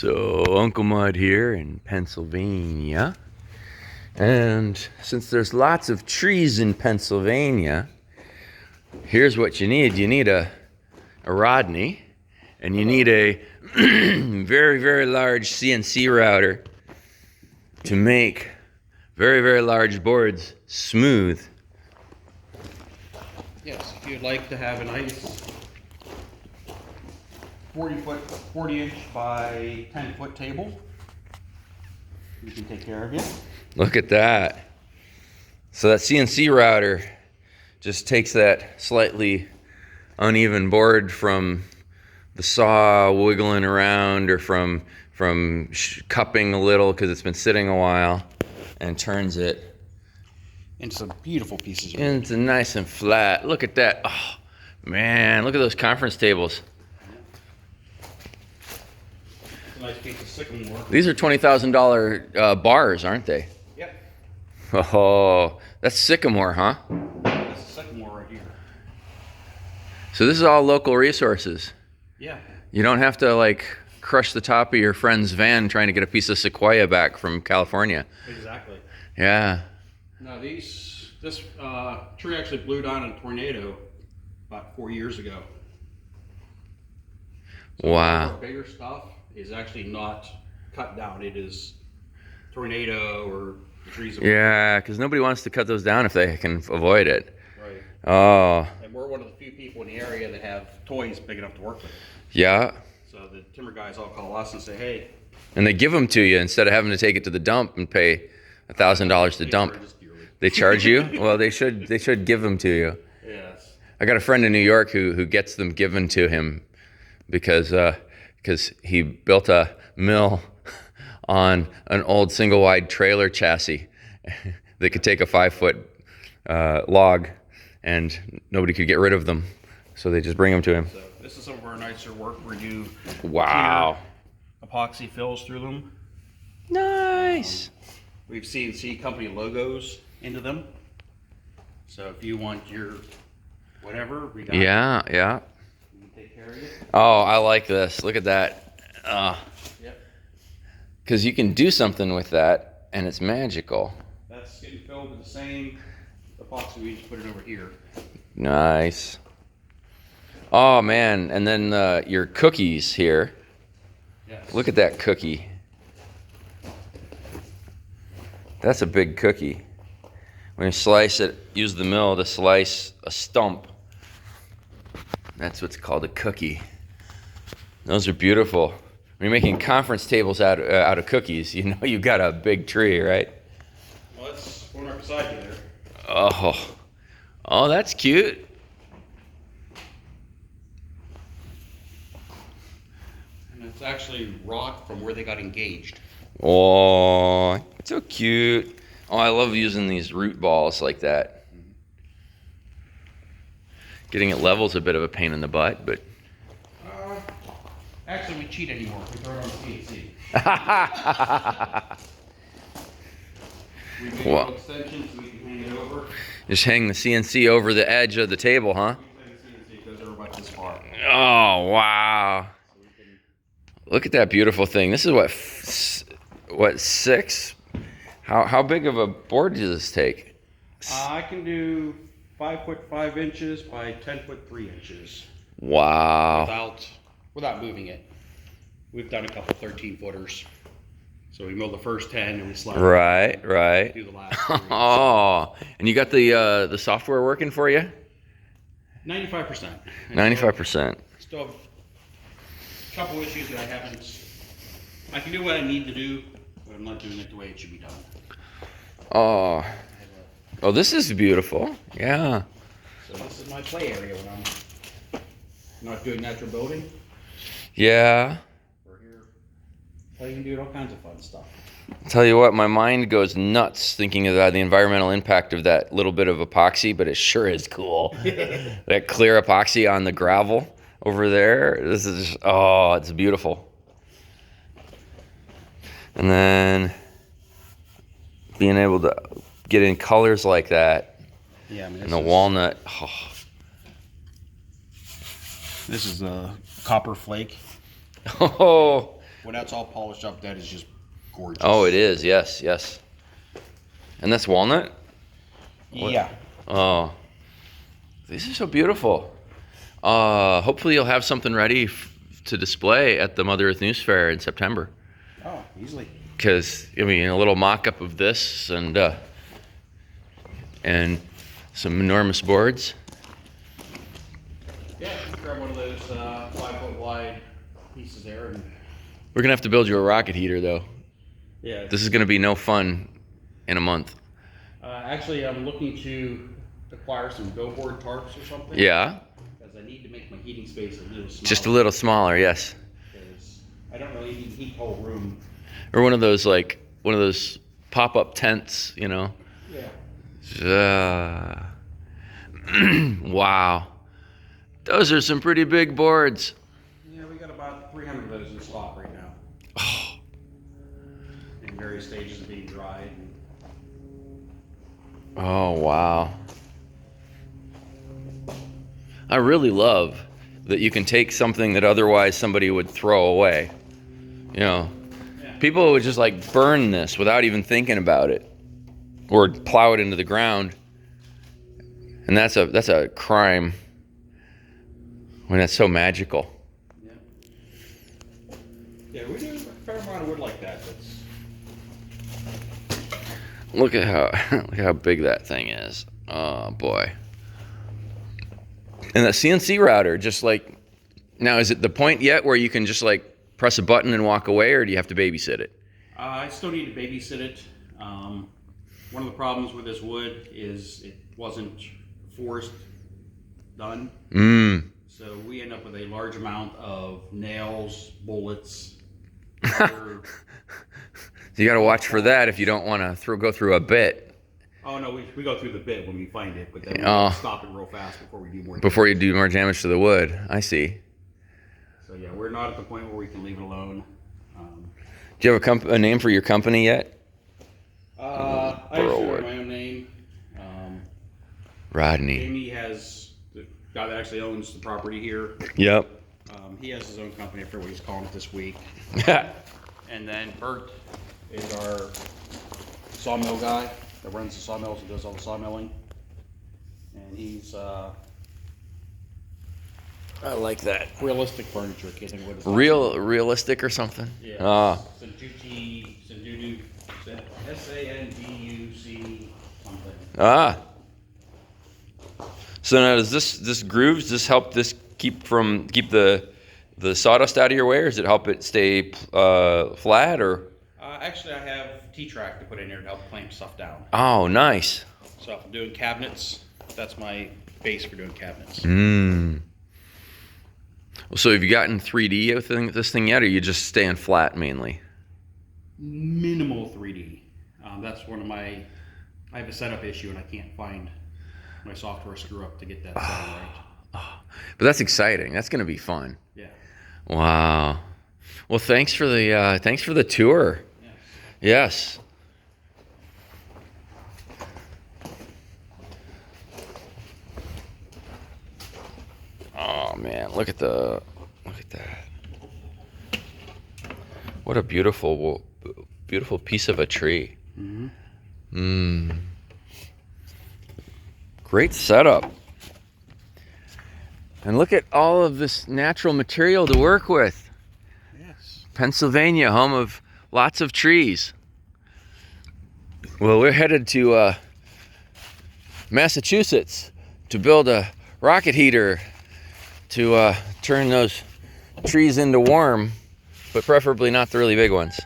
So Uncle Mud here in Pennsylvania, and since there's lots of trees in Pennsylvania, here's what you need. You need a Rodney, and you need a very, very large CNC router to make very, very large boards smooth. Yes, if you'd like to have a nice 40-inch by 10-foot table, we can take care of you. Look at that. So that CNC router just takes that slightly uneven board from the saw wiggling around or from cupping a little because it's been sitting a while, and turns it into some beautiful pieces. Into nice and flat. Look at that. Oh, man, look at those conference tables. It's a nice piece of sycamore. These are $20,000 bars, aren't they? Yep. Oh, that's sycamore, huh? That's a sycamore right here. So this is all local resources. Yeah. You don't have to like crush the top of your friend's van trying to get a piece of sequoia back from California. Exactly. Yeah. Now this tree actually blew down in a tornado about 4 years ago. So Wow. our bigger stuff is actually not cut down. It is tornado or the trees. Yeah, because nobody wants to cut those down if they can avoid it. Right. Oh. And we're one of the few people in the area that have toys big enough to work with. Yeah. So the timber guys all call us and say, hey. And they give them to you instead of having to take it to the dump and pay $1,000 to dump. They charge you? Well, they should give them to you. Yes. I got a friend in New York who gets them given to him because he built a mill on an old single wide trailer chassis that could take a 5-foot log, and nobody could get rid of them, so they just bring them to him. So this is some of our nicer work where you Wow. epoxy fills through them. Nice. We've CNC company logos into them. So if you want your whatever, we got Yeah. We can take care of you. Oh, I like this. Look at that. Yep. Because you can do something with that, and it's magical. That's getting filled with the same epoxy we just put it over here. Nice. Oh, man. And then your cookies here. Yes. Look at that cookie. That's a big cookie. When you slice it, use the mill to slice a stump. That's what's called a cookie. Those are beautiful. When you're making conference tables out of cookies, you know you got a big tree, right? Well, that's one right beside you there. Oh, that's cute. And it's actually rock from where they got engaged. Oh, so cute. Oh, I love using these root balls like that. Getting it level is a bit of a pain in the butt, but... Actually, we cheat anymore. We throw it on the CNC. We make Wow. little extensions so we can hang it over. Just hang the CNC over the edge of the table, huh? The CNC goes over about this far. Oh, wow. Look at that beautiful thing. This is what, 6? How big of a board does this take? I can do 5 foot 5 inches by 10 foot 3 inches. Wow. Without moving it. We've done a couple 13-footers. So we mill the first 10 and we slide. Right. Do the last 3. Oh, and you got the software working for you? 95%. 95%. Still have a couple issues that I can do what I need to do, but I'm not doing it the way it should be done. Oh, this is beautiful. Yeah. So this is my play area when I'm not doing natural building. Yeah. We're here playing and doing all kinds of fun stuff. Tell you what, my mind goes nuts thinking of the environmental impact of that little bit of epoxy, but it sure is cool. That clear epoxy on the gravel over there. This is just, it's beautiful. And then being able to get in colors like that. Yeah, I mean, and the walnut. Oh. This is a copper flake. Oh, When that's all polished up, that is just gorgeous. Oh, it is. Yes, yes. And that's walnut? Yeah. Oh, these are so beautiful. Hopefully you'll have something ready to display at the Mother Earth News Fair in September. Oh, easily. Because, I mean, a little mock-up of this and some enormous boards. Yeah, grab one of those 5-foot wide pieces there. And We're going to have to build you a rocket heater, though. yeah. This is going to be no fun in a month. Actually, I'm looking to acquire some go-board tarps or something. Yeah? Because I need to make my heating space a little smaller. Just a little smaller, yes. Because I don't really need to heat the whole room. Or one of those pop-up tents, you know? Yeah. Wow. Those are some pretty big boards. Yeah, we got about 300 of those in stock right now. Oh. In various stages of being dried. Oh, wow. I really love that you can take something that otherwise somebody would throw away. You know, Yeah. people would just like burn this without even thinking about it, or plow it into the ground. And that's a crime when it's so magical. Yeah. Yeah, we do a fair amount of wood like that. Look at how big that thing is. Oh boy. And the CNC router, just like, now is it the point yet where you can just like press a button and walk away, or do you have to babysit it? I still need to babysit it. One of the problems with this wood is it wasn't forced done. So we end up with a large amount of nails, bullets. So you got to watch for that if you don't want to go through a bit. Oh no, we go through the bit when we find it, but then we stop it real fast before we do more. Before you do more damage to the wood. I see. So yeah, we're not at the point where we can leave it alone. Do you have a name for your company yet? I actually have my own name. Rodney. Amy has, the guy that actually owns the property here. Yep. He has his own company. I forget what he's calling it this week. And then Bert is our sawmill guy that runs the sawmills and does all the sawmilling. And he's I like that. realistic furniture. Can't think of what it's Realistic or something? Yeah. Ah. Sandudu, Sanduc something. Ah. So now does this grooves, does this help this keep the sawdust out of your way, or does it help it stay flat, or? Actually, I have T-track to put in here to help clamp stuff down. Oh, nice. So if I'm doing cabinets, that's my base for doing cabinets. So have you gotten 3D with this thing yet, or are you just staying flat mainly? Minimal 3D. That's one of I have a setup issue and I can't find my software screw up to get that set right. But that's exciting. That's going to be fun. Yeah. Wow. Well, thanks for the tour. Yes. Oh man, look at that. What a beautiful piece of a tree. Great setup. And look at all of this natural material to work with. Yes. Pennsylvania, home of lots of trees. Well, we're headed to Massachusetts to build a rocket heater to turn those trees into warm, but preferably not the really big ones.